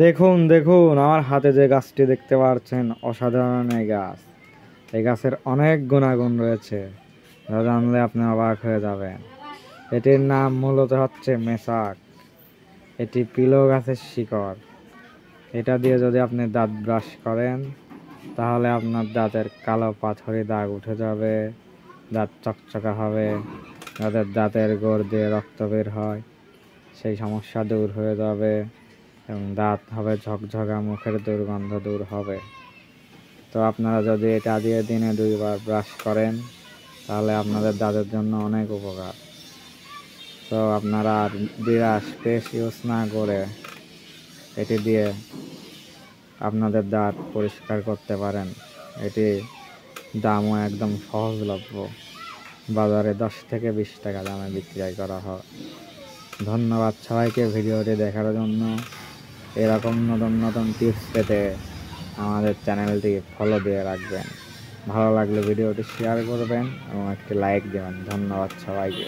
দেখুন দেখুন আমার হাতে যে গাছটি দেখতে পাচ্ছেন, অসাধারণ এই গাছ। এই গাছের অনেক গুণাগুণ রয়েছে, যা জানলে আপনি অবাক হয়ে যাবেন। এটির নাম মূলত হচ্ছে মেসাক। এটি পিলো গাছের শিকড়। এটা দিয়ে যদি আপনি দাঁত ব্রাশ করেন, তাহলে আপনার দাঁতের কালো পাথরি দাগ উঠে যাবে, দাঁত চকচকা হবে। যাদের দাঁতের গোড় দিয়ে রক্ত বের হয়, সেই সমস্যা দূর হয়ে যাবে এবং দাঁত হবে ঝকঝকা, মুখের দুর্গন্ধ দূর হবে। তো আপনারা যদি এটা দিয়ে দিনে 2 বার ব্রাশ করেন, তাহলে আপনাদের দাঁতের জন্য অনেক উপকার। তো আপনারা আর ব্রাশ পেস্ট ইউজ না করে এটি দিয়ে আপনাদের দাঁত পরিষ্কার করতে পারেন। এটি দামও একদম সহজলভ্য, বাজারে 10 থেকে 20 টাকা দামে বিক্রয় করা হয়। ধন্যবাদ সবাইকে ভিডিওটি দেখার জন্য। এরকম নতুন নতুন টিপস পেতে আমাদের চ্যানেলটি ফলো দিয়ে রাখবেন। ভালো লাগলে ভিডিওটি শেয়ার করবেন এবং একটি লাইক দেবেন। ধন্যবাদ সবাইকে।